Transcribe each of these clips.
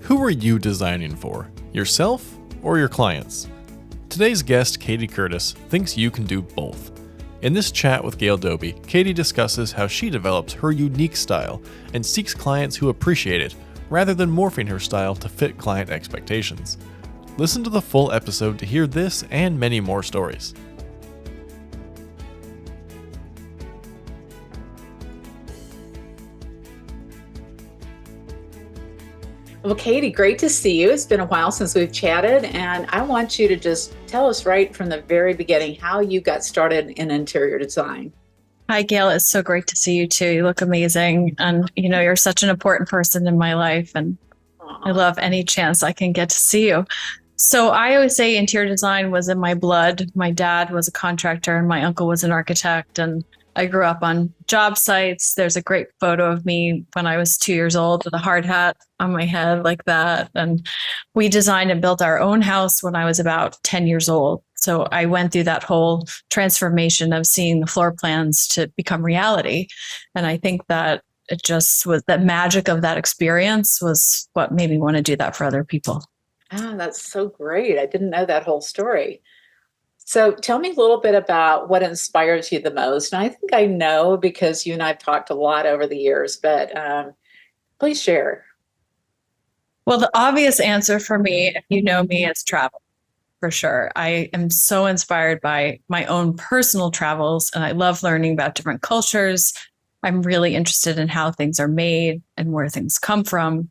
Who are you designing for? Yourself or your clients? Today's guest, Kati Curtis, thinks you can do both. In this chat with Gail Doby, Kati discusses how she develops her unique style and seeks clients who appreciate it, rather than morphing her style to fit client expectations. Listen to the full episode to hear this and many more stories. Well, Kati, great to see you. It's been a while since we've chatted, and I want you to just tell us right from the very beginning how you got started in interior design. Hi, Gail. It's so great to see you too. You look amazing. And, you're such an important person in my life. And I love any chance I can get to see you. So I always say interior design was in my blood. My dad was a contractor and my uncle was an architect. And I grew up on job sites. There's a great photo of me when I was 2 years old with a hard hat on my head like that. And we designed and built our own house when I was about 10 years old. So I went through that whole transformation of seeing the floor plans to become reality. And I think that it just was that magic of that experience was what made me want to do that for other people. Ah, that's so great. I didn't know that whole story. So tell me a little bit about what inspires you the most. And I think I know because you and I have talked a lot over the years, but please share. Well, the obvious answer for me, if you know me, is travel, for sure. I am so inspired by my own personal travels, and I love learning about different cultures. I'm really interested in how things are made and where things come from.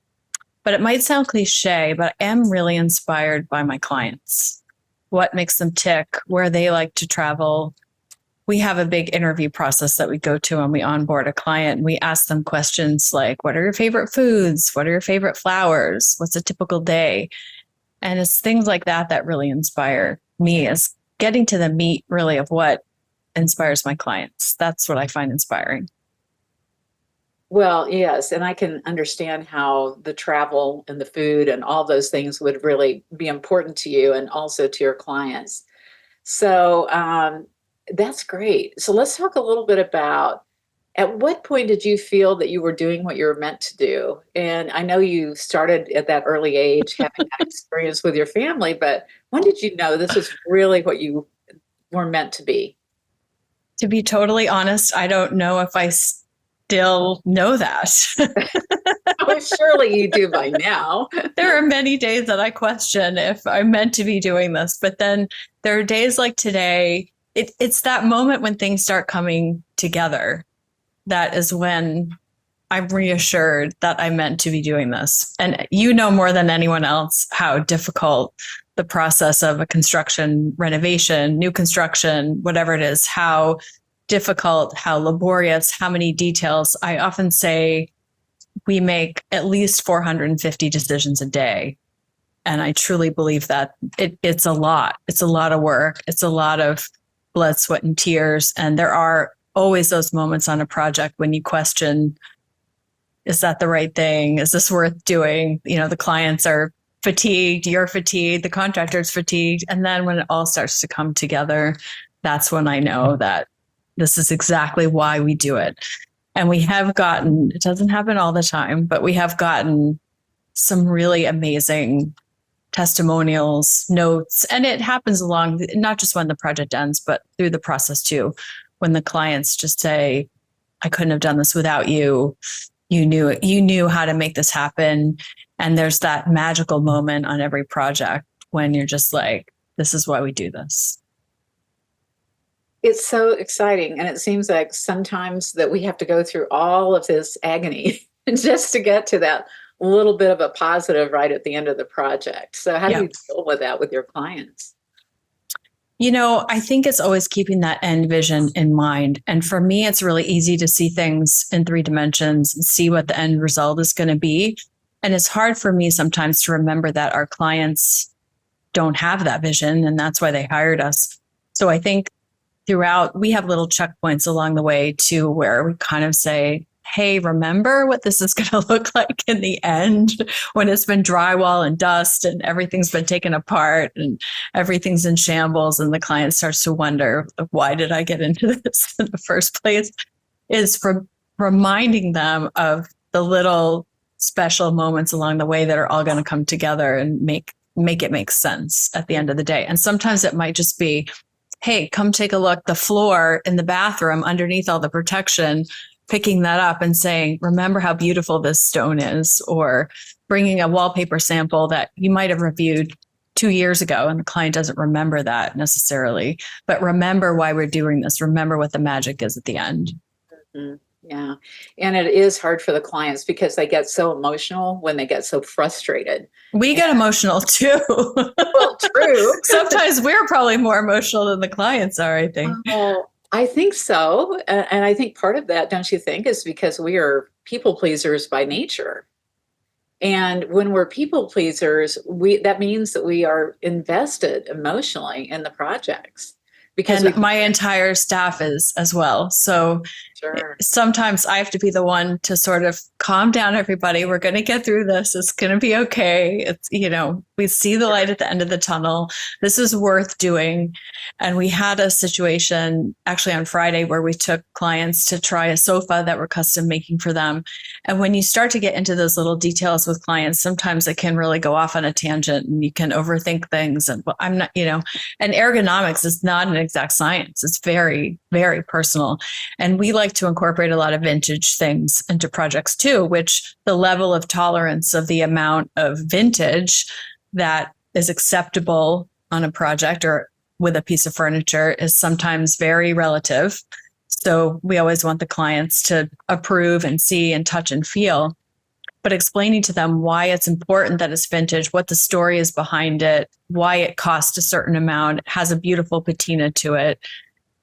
But it might sound cliche, but I am really inspired by my clients. What makes them tick, where they like to travel. We have a big interview process that we go to when we onboard a client. And we ask them questions like, what are your favorite foods? What are your favorite flowers? What's a typical day? And it's things like that that really inspire me, is getting to the meat really of what inspires my clients. That's what I find inspiring. Well, yes, and I can understand how the travel and the food and all those things would really be important to you and also to your clients. So that's great. So let's talk a little bit about, at what point did you feel that you were doing what you were meant to do? And I know you started at that early age, having that experience with your family, but when did you know this is really what you were meant to be? To be totally honest, I don't know if I still know that. Well, surely you do by now. There are many days that I question if I'm meant to be doing this, but then there are days like today. It's that moment when things start coming together. That is when I'm reassured that I'm meant to be doing this. And you know more than anyone else how difficult the process of a construction, renovation, new construction, whatever it is, how difficult, how laborious, how many details. I often say we make at least 450 decisions a day. And I truly believe that it's a lot. It's a lot of work. It's a lot of blood, sweat, and tears. And there are always those moments on a project when you question, is that the right thing? Is this worth doing? The clients are fatigued, you're fatigued, the contractor's fatigued. And then when it all starts to come together, that's when I know that this is exactly why we do it. And we have gotten, it doesn't happen all the time, but we have gotten some really amazing testimonials, notes, and it happens along, not just when the project ends, but through the process too. When the clients just say, I couldn't have done this without you. You knew how to make this happen. And there's that magical moment on every project when you're just like, this is why we do this. It's so exciting. And it seems like sometimes that we have to go through all of this agony just to get to that little bit of a positive right at the end of the project. So how do you deal with that with your clients? I think it's always keeping that end vision in mind. And for me, it's really easy to see things in 3 dimensions and see what the end result is going to be. And it's hard for me sometimes to remember that our clients don't have that vision, and that's why they hired us. So I think throughout, we have little checkpoints along the way to where we kind of say, hey, remember what this is going to look like in the end when it's been drywall and dust and everything's been taken apart and everything's in shambles and the client starts to wonder, why did I get into this in the first place? Is from reminding them of the little special moments along the way that are all going to come together and make it make sense at the end of the day. And sometimes it might just be, hey, come take a look, the floor in the bathroom underneath all the protection, picking that up and saying, remember how beautiful this stone is, or bringing a wallpaper sample that you might have reviewed 2 years ago and the client doesn't remember that necessarily, but remember why we're doing this. Remember what the magic is at the end. Mm-hmm. Yeah. And it is hard for the clients because they get so emotional when they get so frustrated. We get emotional too. Well, true. Sometimes we're probably more emotional than the clients are, I think. Well, I think so. And I think part of that, don't you think, is because we are people pleasers by nature. And when we're people pleasers, that means that we are invested emotionally in the projects. Because my entire staff is as well. So sure. Sometimes I have to be the one to sort of calm down everybody. We're going to get through this. It's going to be okay. It's, we see the light at the end of the tunnel. This is worth doing. And we had a situation actually on Friday where we took clients to try a sofa that we're custom making for them. And when you start to get into those little details with clients, sometimes it can really go off on a tangent and you can overthink things. And I'm not, and ergonomics is not an exact science. It's very, very personal. And we like to incorporate a lot of vintage things into projects too, which the level of tolerance of the amount of vintage that is acceptable on a project or with a piece of furniture is sometimes very relative. So we always want the clients to approve and see and touch and feel, but explaining to them why it's important that it's vintage, what the story is behind it, why it costs a certain amount, it has a beautiful patina to it.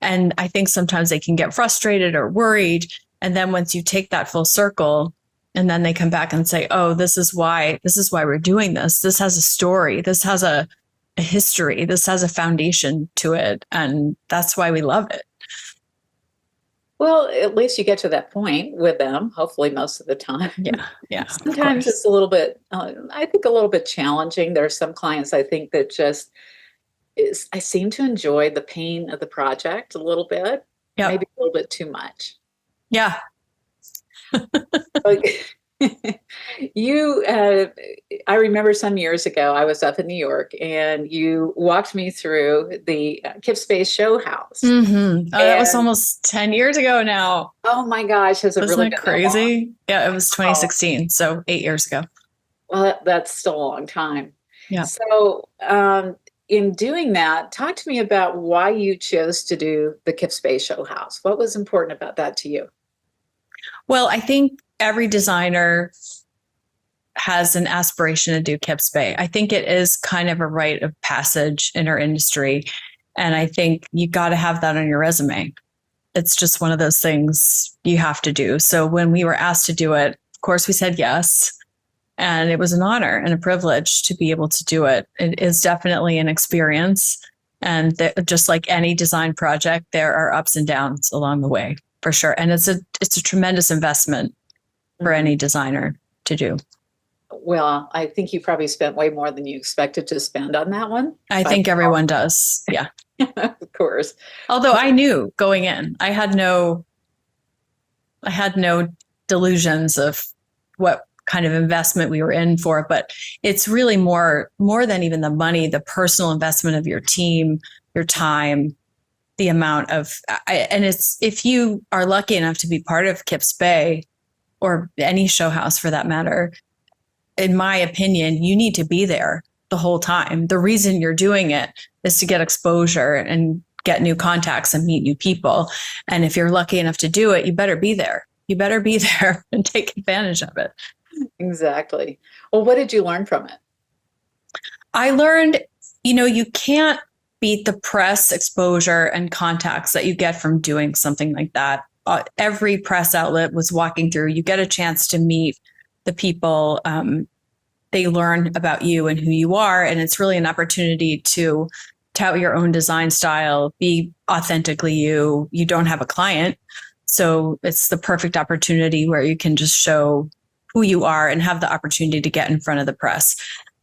And I think sometimes they can get frustrated or worried. And then once you take that full circle and then they come back and say, oh, this is why we're doing this. This has a story. This has a history. This has a foundation to it. And that's why we love it. Well, at least you get to that point with them, hopefully most of the time. Yeah. Sometimes it's a little bit, I think a little bit challenging. There are some clients I think that just I seem to enjoy the pain of the project a little bit, maybe a little bit too much. Yeah. I remember some years ago, I was up in New York and you walked me through the Kips Bay Show House. Mm-hmm. That was almost 10 years ago now. Oh my gosh. Has it really been crazy? Yeah, it was 2016. So 8 years ago. Well, that's still a long time. Yeah. So, in doing that, talk to me about why you chose to do the Kips Bay Show House. What was important about that to you? Well, I think every designer has an aspiration to do Kips Bay. I think it is kind of a rite of passage in our industry. And I think you got to have that on your resume. It's just one of those things you have to do. So when we were asked to do it, of course, we said yes. And it was an honor and a privilege to be able to do it. It is definitely an experience. And just like any design project, there are ups and downs along the way, for sure. And it's a tremendous investment for any designer to do. Well, I think you probably spent way more than you expected to spend on that one. I think everyone does. Yeah. Of course. Although I knew going in, I had no delusions of what kind of investment we were in for, but it's really more than even the money, the personal investment of your team, your time, the amount of, and it's, if you are lucky enough to be part of Kips Bay or any show house for that matter, in my opinion, you need to be there the whole time. The reason you're doing it is to get exposure and get new contacts and meet new people. And if you're lucky enough to do it, you better be there. You better be there and take advantage of it. Exactly. Well, what did you learn from it? I learned, you can't beat the press exposure and contacts that you get from doing something like that. Every press outlet was walking through. You get a chance to meet the people. They learn about you and who you are. And it's really an opportunity to tout your own design style, be authentically you. You don't have a client. So it's the perfect opportunity where you can just show who you are and have the opportunity to get in front of the press.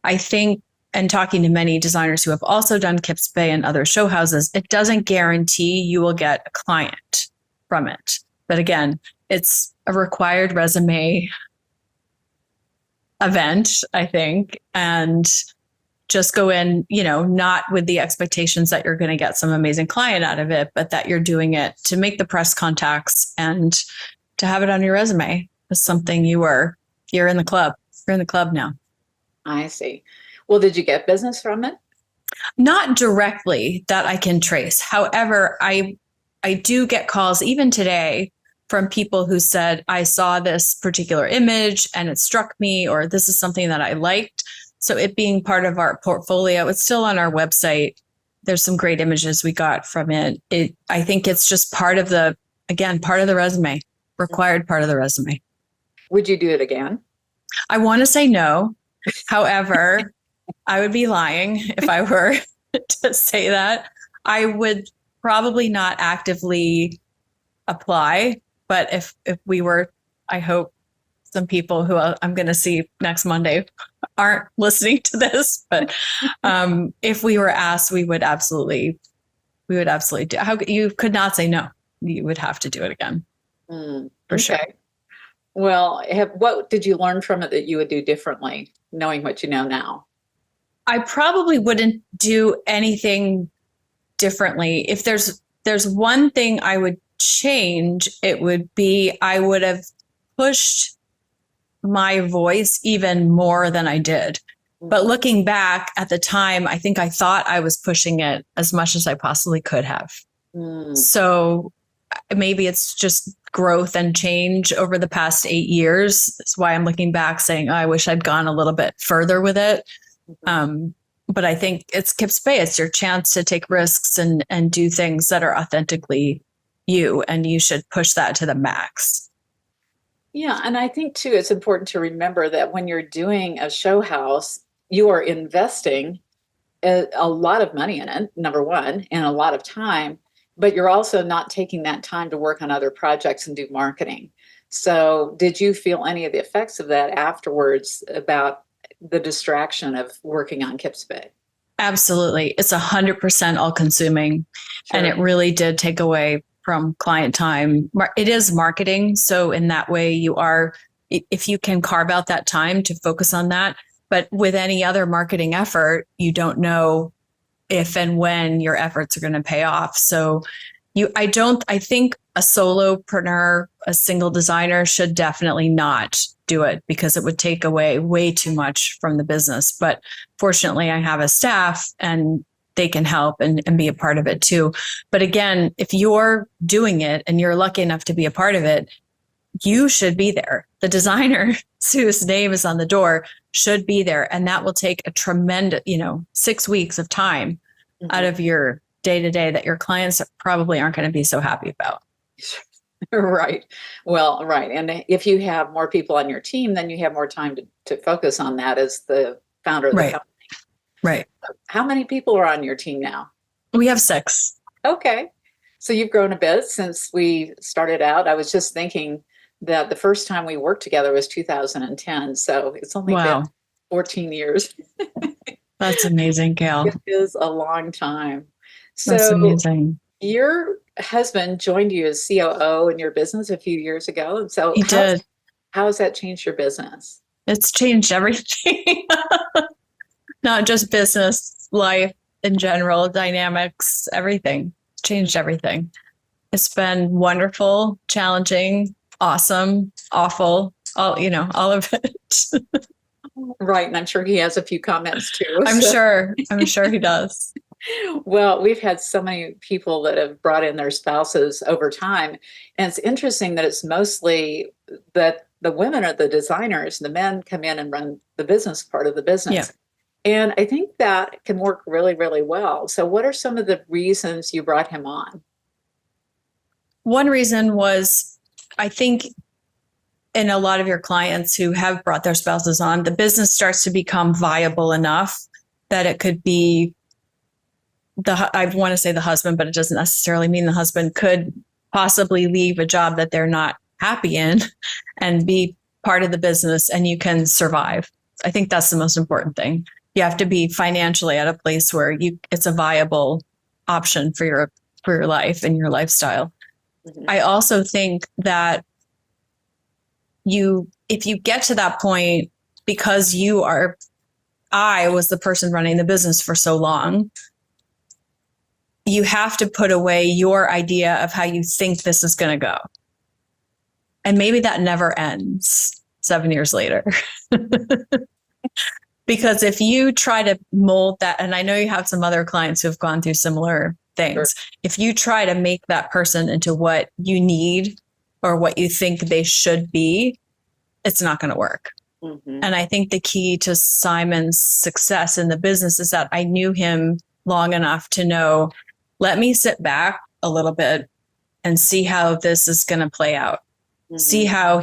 I think, and talking to many designers who have also done Kips Bay and other show houses, it doesn't guarantee you will get a client from it. But again, it's a required resume event, I think, and just go in, not with the expectations that you're going to get some amazing client out of it, but that you're doing it to make the press contacts and to have it on your resume as something you're in the club. You're in the club now. I see. Well, did you get business from it? Not directly that I can trace. However, I do get calls even today from people who said, I saw this particular image and it struck me, or this is something that I liked. So it being part of our portfolio, it's still on our website. There's some great images we got from it. I think it's just part of the resume, required part of the resume. Would you do it again? I want to say no. However, I would be lying if I were to say that. I would probably not actively apply, but if we were, I hope some people who I'm going to see next Monday aren't listening to this, but if we were asked, we would absolutely do. You could not say no. You would have to do it again. For sure. Well, what did you learn from it that you would do differently, knowing what you know now? I probably wouldn't do anything differently. If there's one thing I would change, it would be I would have pushed my voice even more than I did. But looking back at the time, I think I thought I was pushing it as much as I possibly could have. So maybe it's just growth and change over the past 8 years. That's why I'm looking back saying, I wish I'd gone a little bit further with it. But I think it's Kips Bay. It's your chance to take risks and do things that are authentically you, and you should push that to the max. Yeah, and I think too, it's important to remember that when you're doing a show house, you are investing a lot of money in it, number one, and a lot of time, but you're also not taking that time to work on other projects and do marketing. So did you feel any of the effects of that afterwards about the distraction of working on Kips Bay? Absolutely. It's 100% all consuming. Sure. And it really did take away from client time. It is marketing. So in that way if you can carve out that time to focus on that, but with any other marketing effort, you don't know if and when your efforts are going to pay off. So I think a solopreneur, a single designer should definitely not do it because it would take away way too much from the business. But fortunately, I have a staff and they can help and be a part of it too. But again, if you're doing it and you're lucky enough to be a part of it, you should be there. The designer whose name is on the door should be there. And that will take a tremendous, 6 weeks of time out of your day-to-day that your clients probably aren't going to be so happy about. Right. Well, right. And if you have more people on your team, then you have more time to focus on that as the founder of the company. Right. How many people are on your team now? We have 6. Okay. So you've grown a bit since we started out. I was just thinking that the first time we worked together was 2010. So it's only been 14 years. That's amazing, Gail. It is a long time. So that's amazing. Your husband joined you as COO in your business a few years ago. And so he did. How has that changed your business? It's changed everything. Not just business, life in general, dynamics, everything. It's changed everything. It's been wonderful, challenging, awesome, awful, all of it. Right. And I'm sure he has a few comments too. I'm sure he does. Well, we've had so many people that have brought in their spouses over time. And it's interesting that it's mostly that the women are the designers, the men come in and run the business part of the business. Yeah. And I think that can work really, really well. So what are some of the reasons you brought him on? One reason was, I think, in a lot of your clients who have brought their spouses on, the business starts to become viable enough that it could be I want to say the husband, but it doesn't necessarily mean the husband could possibly leave a job that they're not happy in and be part of the business, and you can survive. I think that's the most important thing. You have to be financially at a place where it's a viable option for your life and your lifestyle. Mm-hmm. I also think that if you get to that point, because I was the person running the business for so long, you have to put away your idea of how you think this is going to go. And maybe that never ends 7 years later. Because if you try to mold that, and I know you have some other clients who have gone through similar things, sure. If you try to make that person into what you need or what you think they should be, it's not going to work. Mm-hmm. And I think the key to Simon's success in the business is that I knew him long enough to know, let me sit back a little bit and see how this is going to play out. Mm-hmm. See how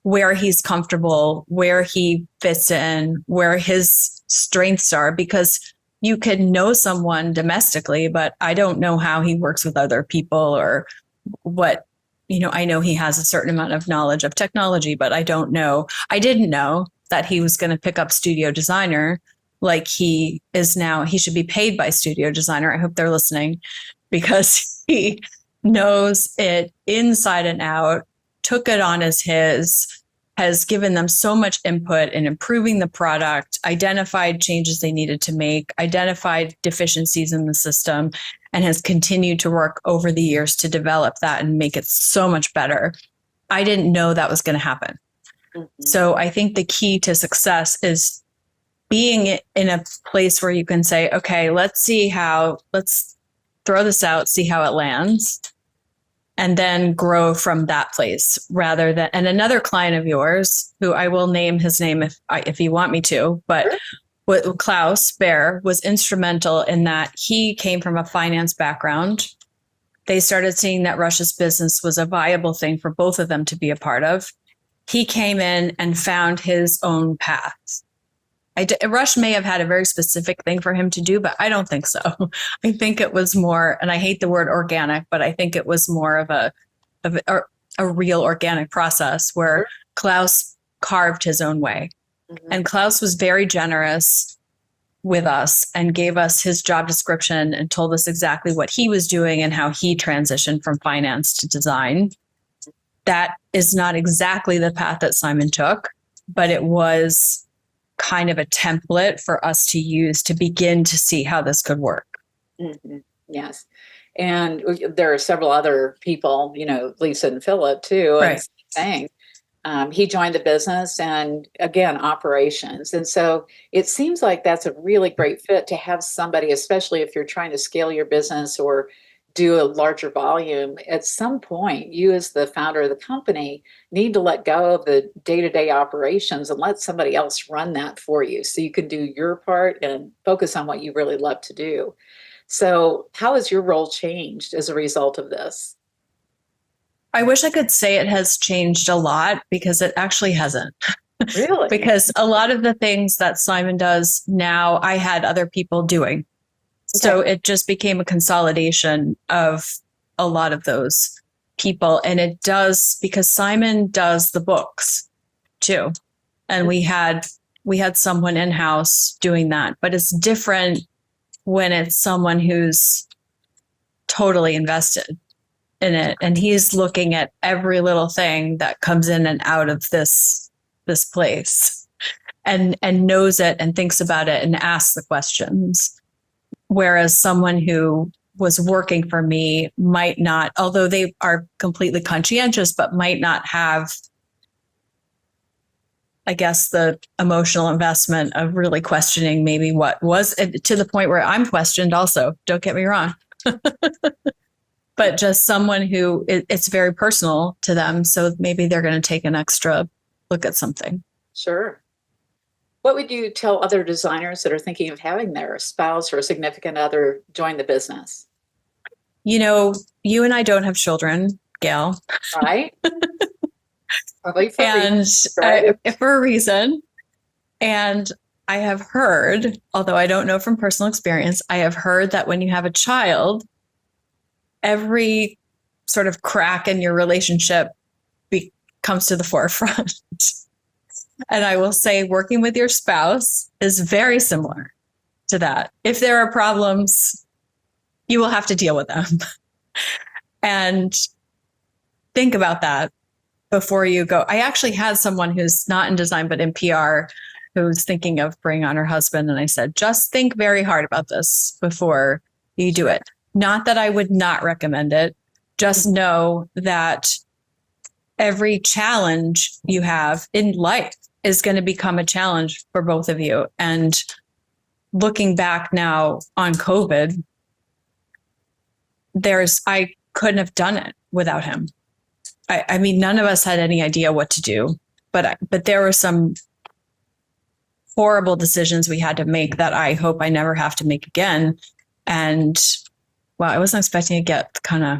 where he's comfortable, where he fits in, where his strengths are, because you can know someone domestically, but I don't know how he works with other people or what, I know he has a certain amount of knowledge of technology, but I didn't know that he was going to pick up studio designer like he is now. He should be paid by studio designer. I hope they're listening, because he knows it inside and out, took it on as his, has given them so much input in improving the product, identified changes they needed to make, identified deficiencies in the system, and has continued to work over the years to develop that and make it so much better. I didn't know that was going to happen. Mm-hmm. So I think the key to success is being in a place where you can say, okay, let's throw this out, see how it lands, and then grow from that place rather than, and another client of yours, who I will name his name if you want me to, but what Klaus Bear was instrumental in that he came from a finance background. They started seeing that Rush's business was a viable thing for both of them to be a part of. He came in and found his own path. Rush may have had a very specific thing for him to do, but I don't think so. I think it was more, and I hate the word organic, but I think it was more of a real organic process where Klaus carved his own way. Mm-hmm. And Klaus was very generous with us and gave us his job description and told us exactly what he was doing and how he transitioned from finance to design. That is not exactly the path that Simon took, but it was kind of a template for us to use to begin to see how this could work. Mm-hmm. Yes. And there are several other people, Lisa and Philip too, right. And saying he joined the business and again, operations. And so it seems like that's a really great fit to have somebody, especially if you're trying to scale your business or do a larger volume. At some point, you as the founder of the company need to let go of the day-to-day operations and let somebody else run that for you so you can do your part and focus on what you really love to do. So how has your role changed as a result of this? I wish I could say it has changed a lot, because it actually hasn't. Really? Because a lot of the things that Simon does now, I had other people doing. So it just became a consolidation of a lot of those people. And it does, because Simon does the books too. And we had someone in-house doing that, but it's different when it's someone who's totally invested in it. And he's looking at every little thing that comes in and out of this place and knows it and thinks about it and asks the questions. Whereas someone who was working for me might not, although they are completely conscientious, but might not have, I guess, the emotional investment of really questioning maybe what was, to the point where I'm questioned also, don't get me wrong. But just someone who it's very personal to them. So maybe they're going to take an extra look at something. Sure. What would you tell other designers that are thinking of having their spouse or a significant other join the business? You and I don't have children, Gail. Right. Probably for and reason, right? For a reason. And I have heard, although I don't know from personal experience, I have heard that when you have a child, every sort of crack in your relationship comes to the forefront. And I will say working with your spouse is very similar to that. If there are problems, you will have to deal with them. And think about that. before you go. I actually had someone who's not in design, but in PR, who's thinking of bringing on her husband. And I said, just think very hard about this before you do it. Not that I would not recommend it. Just know that every challenge you have in life is going to become a challenge for both of you. And looking back now on COVID, I couldn't have done it without him. I mean, none of us had any idea what to do, but there were some horrible decisions we had to make that I hope I never have to make again. And well, I wasn't expecting to get kind of.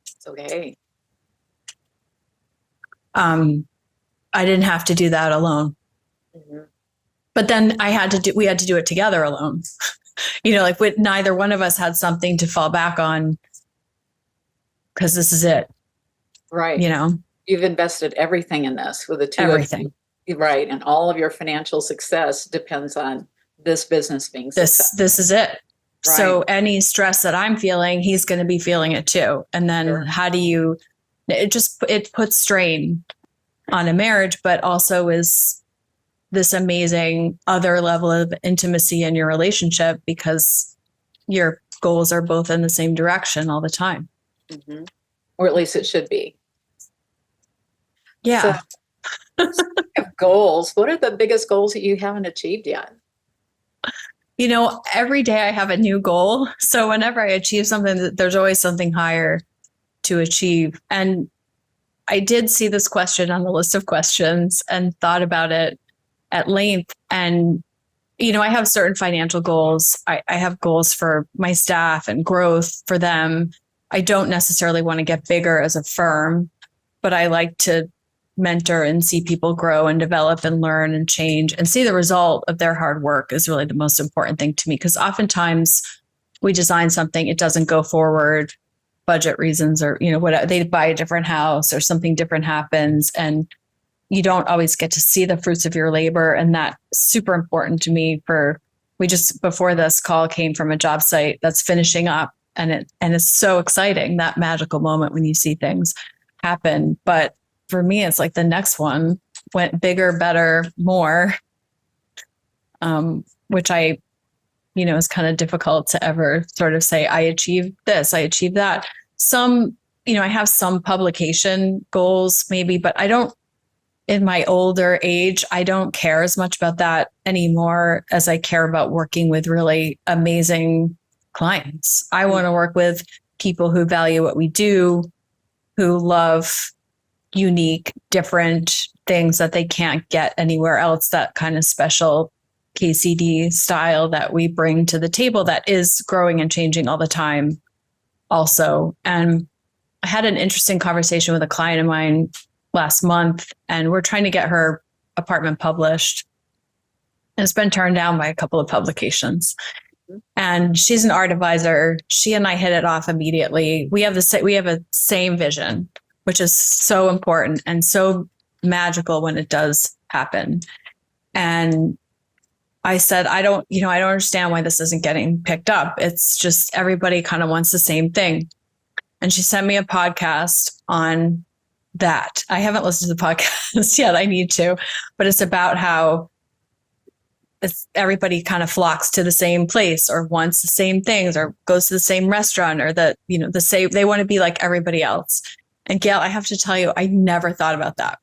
It's okay. I didn't have to do that alone. Mm-hmm. But then we had to do it together alone. Like neither one of us had something to fall back on because this is it. Right. You've invested everything in this with the two everything. Of you. Right. And all of your financial success depends on this business being successful. This is it. Right. So any stress that I'm feeling, he's going to be feeling it too. And then how do you, it puts strain on a marriage, but also is this amazing other level of intimacy in your relationship because your goals are both in the same direction all the time. Mm-hmm. Or at least it should be. Yeah. So, speaking of goals, what are the biggest goals that you haven't achieved yet? Every day I have a new goal. So whenever I achieve something, there's always something higher to achieve. And I did see this question on the list of questions and thought about it at length. And, I have certain financial goals. I have goals for my staff and growth for them. I don't necessarily want to get bigger as a firm, but I like to mentor and see people grow and develop and learn and change and see the result of their hard work is really the most important thing to me. Because oftentimes we design something, it doesn't go forward, budget reasons, or, what they buy a different house or something different happens. And you don't always get to see the fruits of your labor. And that's super important to me. Before this call came from a job site that's finishing up. And it's so exciting, that magical moment when you see things happen. But for me, it's like the next one went bigger, better, more, which is kind of difficult to ever sort of say, I achieved this, I achieved that. I have some publication goals maybe, but I don't, in my older age, I don't care as much about that anymore as I care about working with really amazing clients. I want to work with people who value what we do, who love unique, different things that they can't get anywhere else, that kind of special KCD style that we bring to the table that is growing and changing all the time also. And I had an interesting conversation with a client of mine last month, and we're trying to get her apartment published. And it's been turned down by a couple of publications. And she's an art advisor. She and I hit it off immediately. We have a same vision, which is so important and so magical when it does happen. And I said, I don't understand why this isn't getting picked up. It's just everybody kind of wants the same thing. And she sent me a podcast on that. I haven't listened to the podcast yet. I need to, but it's about how everybody kind of flocks to the same place or wants the same things or goes to the same restaurant or the same, they want to be like everybody else. And Gail, I have to tell you, I never thought about that.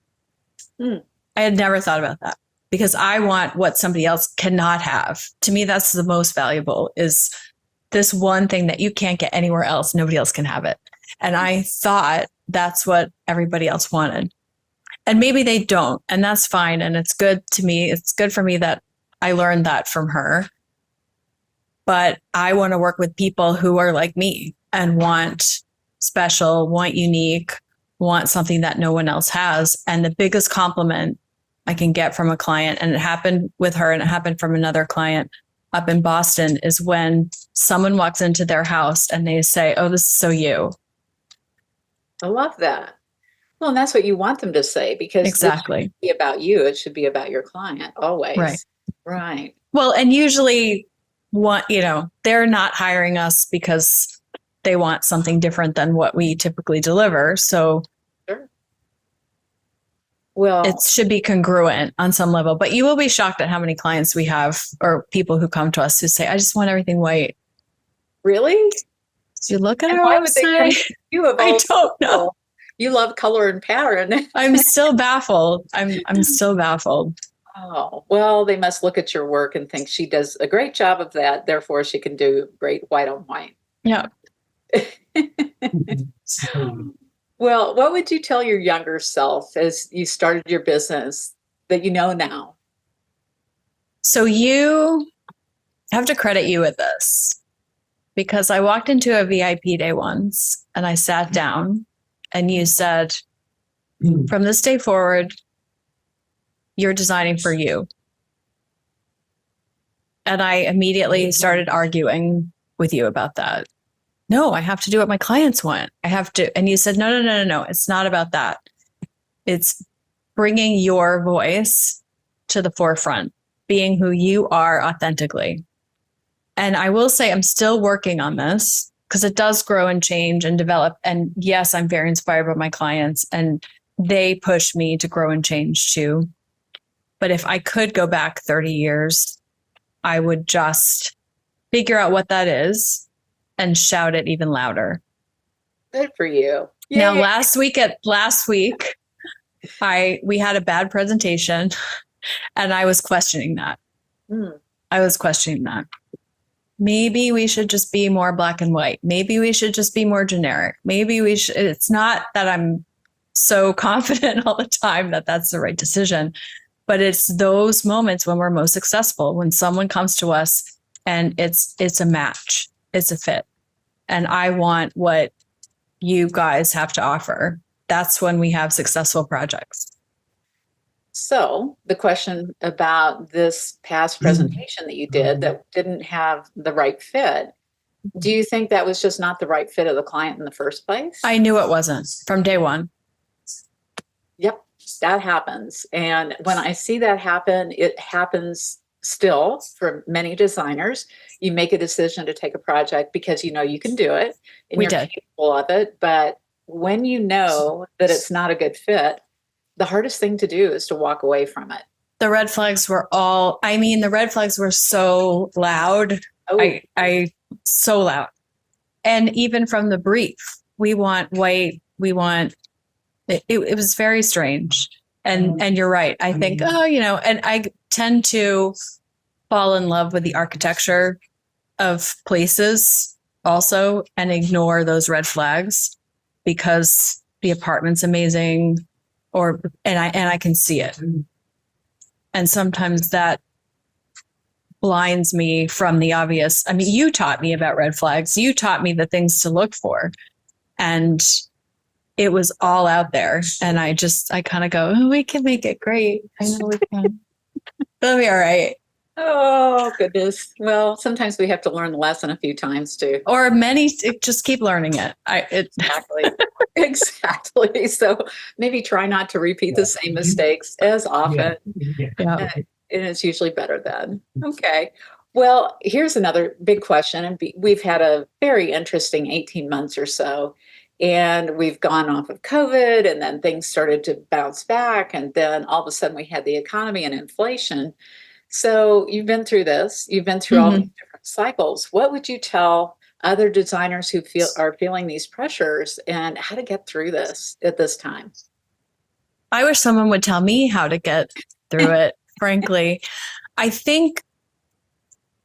I had never thought about that because I want what somebody else cannot have. To me, that's the most valuable, is this one thing that you can't get anywhere else. Nobody else can have it. And I thought that's what everybody else wanted. And maybe they don't, and that's fine. And it's good to me. It's good for me that I learned that from her. But I want to work with people who are like me and want special, want unique, want something that no one else has. And the biggest compliment I can get from a client, and it happened with her and it happened from another client up in Boston, is when someone walks into their house and they say, "Oh, this is so you." I love that. Well, and that's what you want them to say, because exactly. It shouldn't be about you. It should be about your client always. Right. Well, and usually they're not hiring us because they want something different than what we typically deliver. So sure. Well, It should be congruent on some level, but you will be shocked at how many clients we have or people who come to us who say, I just want everything white. really? So you look at And our why would they come website. to you of I all don't know. people? You love color and pattern. I'm still baffled. I'm still baffled. Oh, well, they must look at your work and think she does a great job of that. Therefore, she can do great white on white. Yeah. Well, what would you tell your younger self as you started your business that you know now? So you have to credit you with this because I walked into a VIP day once and I sat down and you said, from this day forward, you're designing for you. And I immediately started arguing with you about that. No, I have to do what my clients want. I have to. And you said, no. It's not about that. It's bringing your voice to the forefront, being who you are authentically. And I will say I'm still working on this because it does grow and change and develop. And yes, I'm very inspired by my clients and they push me to grow and change too. But if I could go back 30 years, I would just figure out what that is and shout it even louder. Good for you. Now, Yay. last week, we had a bad presentation and I was questioning that. I was questioning that. Maybe we should just be more black and white. Maybe we should just be more generic. Maybe we should. It's not that I'm so confident all the time that that's the right decision, but it's those moments when we're most successful, when someone comes to us and it's a match, it's a fit. And I want what you guys have to offer. That's when we have successful projects. So the question about this past presentation that you did that didn't have the right fit, do you think that was just not the right fit of the client in the first place? I knew it wasn't from day one. Yep, that happens. And when I see that happen, it happens still for many designers. You make a decision to take a project because you know you can do it and We you're did. capable of it. But when you know that it's not a good fit, the hardest thing to do is to walk away from it. The red flags were the red flags were so loud. Oh, I so loud. And even from the brief, we want white, it was very strange. And you're right. I think, and I tend to fall in love with the architecture of places also and ignore those red flags because the apartment's amazing and I can see it. And sometimes that blinds me from the obvious. I mean, you taught me about red flags. You taught me the things to look for. And it was all out there. And I kind of go, we can make it great. I know we can. It'll be all right. Oh, goodness. Well, sometimes we have to learn the lesson a few times too. Or just keep learning it. Exactly. Exactly. So maybe try not to repeat the same mistakes as often. Yeah. And it's usually better then. Okay. Well, here's another big question. And we've had a very interesting 18 months or so. And we've gone off of COVID and then things started to bounce back. And then all of a sudden we had the economy and inflation. So you've been through this, you've been through all these different cycles. What would you tell other designers who are feeling these pressures and how to get through this at this time? I wish someone would tell me how to get through it, frankly. I think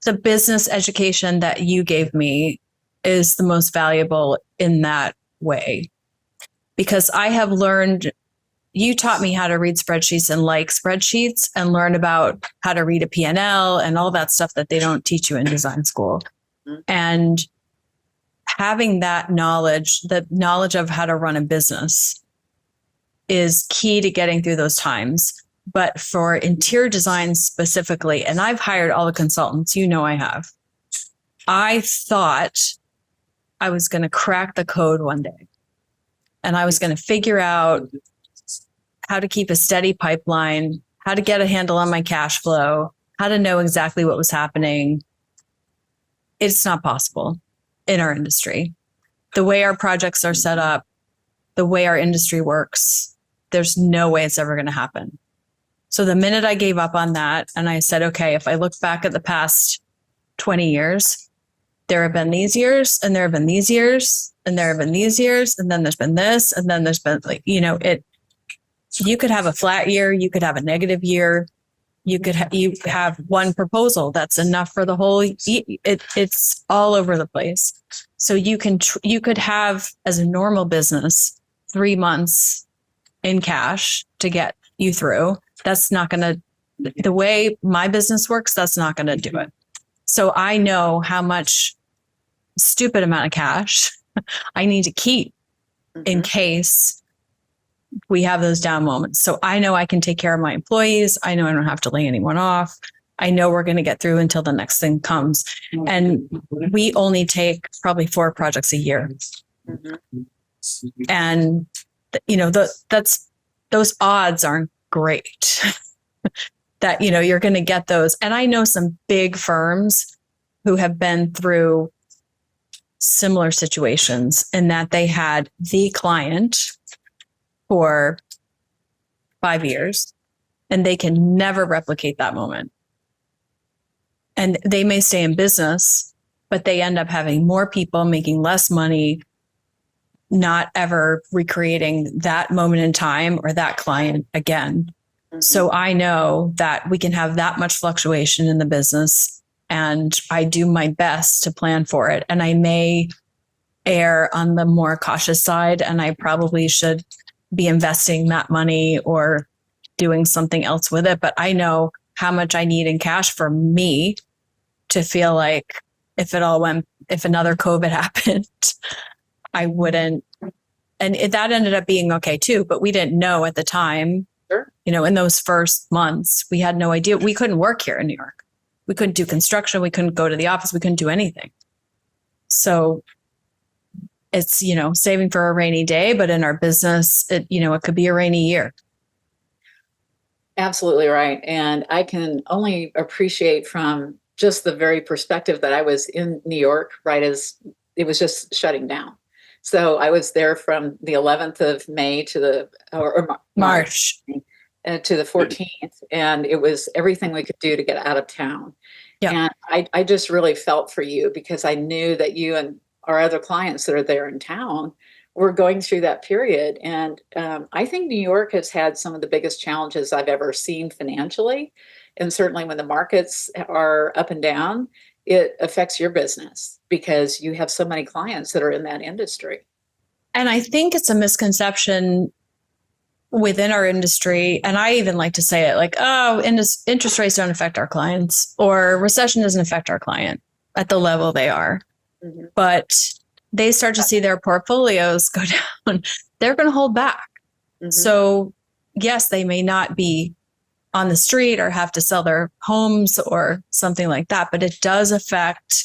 the business education that you gave me is the most valuable in that way, because I have learned, you taught me how to read spreadsheets and like spreadsheets and learn about how to read a P&L and all that stuff that they don't teach you in design school. And having that knowledge, the knowledge of how to run a business is key to getting through those times. But for interior design specifically, and I've hired all the consultants, I have. I thought I was going to crack the code one day and I was going to figure out how to keep a steady pipeline, how to get a handle on my cash flow, how to know exactly what was happening. It's not possible in our industry. The way our projects are set up, the way our industry works, there's no way it's ever going to happen. So the minute I gave up on that and I said, okay, if I look back at the past 20 years, there have been these years and there have been these years and there have been these years. And then there's been this, and then there's been like, you could have a flat year. You could have a negative year. You could you have one proposal that's enough for the whole. It's all over the place. So you could have, as a normal business, 3 months in cash to get you through. That's not going to, the way my business works, that's not going to do it. So I know how much stupid amount of cash I need to keep in case we have those down moments. So I know I can take care of my employees. I know I don't have to lay anyone off. I know we're going to get through until the next thing comes. And we only take probably 4 projects a year. And, those odds aren't great that, you're going to get those. And I know some big firms who have been through similar situations in that they had the client for 5 years and they can never replicate that moment. And they may stay in business, but they end up having more people, making less money, not ever recreating that moment in time or that client again. So I know that we can have that much fluctuation in the business, and I do my best to plan for it. And I may err on the more cautious side, and I probably should be investing that money or doing something else with it. But I know how much I need in cash for me to feel like if another COVID happened, I wouldn't. And that ended up being okay too, but we didn't know at the time. Sure. In those first months, we had no idea. We couldn't work here in New York. We couldn't do construction. We couldn't go to the office. We couldn't do anything. So it's, saving for a rainy day, but in our business, it could be a rainy year. Absolutely right. And I can only appreciate from just the very perspective that I was in New York, right as it was just shutting down. So I was there from the 11th of May to March to the 14th. And it was everything we could do to get out of town. Yeah. And I just really felt for you because I knew that you and our other clients that are there in town were going through that period. And I think New York has had some of the biggest challenges I've ever seen financially. And certainly when the markets are up and down, it affects your business because you have so many clients that are in that industry. And I think it's a misconception within our industry. And I even like to say it like, oh, interest rates don't affect our clients, or recession doesn't affect our client at the level they are. But they start to see their portfolios go down. They're going to hold back. So yes, they may not be on the street or have to sell their homes or something like that, but it does affect,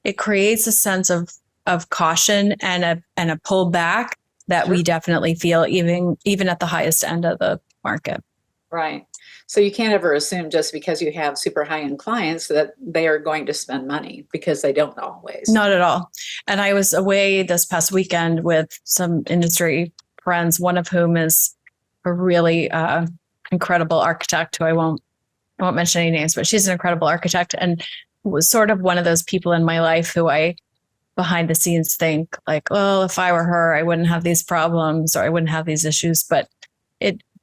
it creates a sense of caution and a pullback that we definitely feel even at the highest end of the market. Right. So you can't ever assume just because you have super high-end clients that they are going to spend money, because they don't always. Not at all. And I was away this past weekend with some industry friends, one of whom is a really incredible architect who I won't mention any names, but she's an incredible architect and was sort of one of those people in my life who I behind the scenes think like, well, if I were her, I wouldn't have these problems or I wouldn't have these issues. But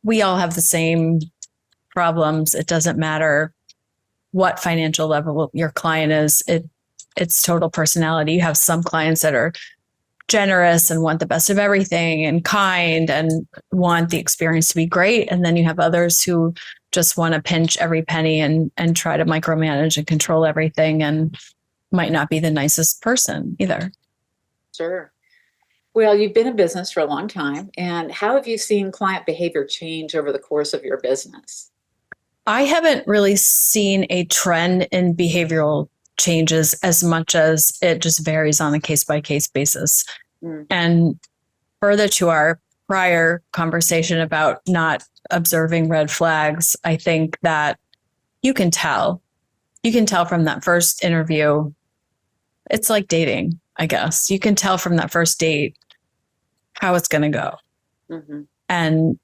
we all have the same problems. It doesn't matter what financial level your client is. It's total personality. You have some clients that are generous and want the best of everything and kind and want the experience to be great. And then you have others who just want to pinch every penny and try to micromanage and control everything and might not be the nicest person either. Sure. Well, you've been in business for a long time. And how have you seen client behavior change over the course of your business? I haven't really seen a trend in behavioral changes as much as it just varies on a case-by-case basis. And further to our prior conversation about not observing red flags, I think that you can tell from that first interview. It's like dating, I guess. You can tell from that first date how it's going to go. And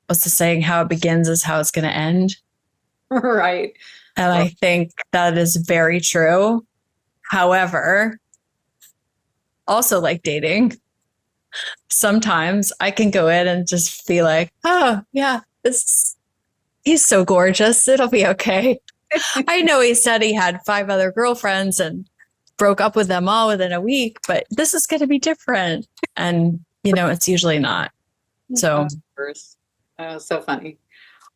what's the saying? How it begins is how it's going to end. Right. And I think that is very true. However, also like dating, sometimes I can go in and just be like, oh, yeah, he's so gorgeous. It'll be okay. I know he said he had 5 other girlfriends and broke up with them all within a week, but this is going to be different. And, it's usually not. So, so funny.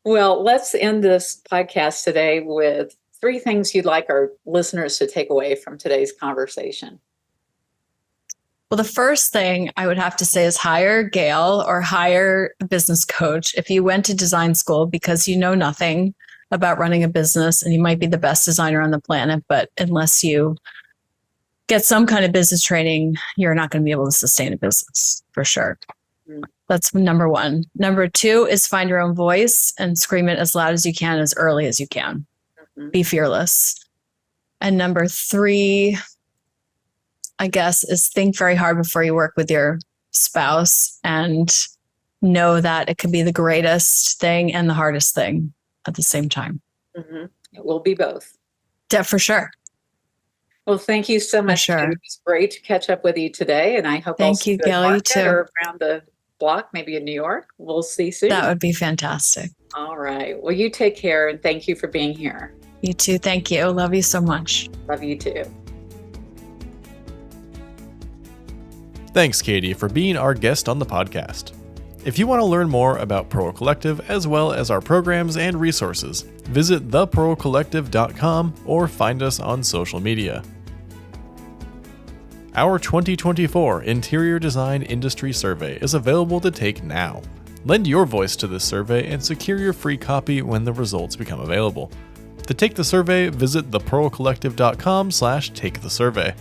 Well, let's end this podcast today with 3 things you'd like our listeners to take away from today's conversation. Well, the first thing I would have to say is hire Gail or hire a business coach if you went to design school, because you know nothing about running a business and you might be the best designer on the planet, but unless you get some kind of business training, you're not going to be able to sustain a business for sure. That's number 1. Number 2 is find your own voice and scream it as loud as you can, as early as you can. Be fearless. And number 3, I guess, is think very hard before you work with your spouse and know that it can be the greatest thing and the hardest thing at the same time. It will be both. For sure. Well, thank you so much. Sure. It was great to catch up with you today. And I hope thank you, Gail, you too. Or around the block, maybe in New York. We'll see soon. That would be fantastic. All right. Well, you take care and thank you for being here. You too. Thank you. Love you so much. Love you too. Thanks, Katie, for being our guest on the podcast. If you want to learn more about Pearl Collective as well as our programs and resources, visit thepearlcollective.com or find us on social media. Our 2024 Interior Design Industry Survey is available to take now. Lend your voice to this survey and secure your free copy when the results become available. To take the survey, visit thepearlcollective.com/takethesurvey.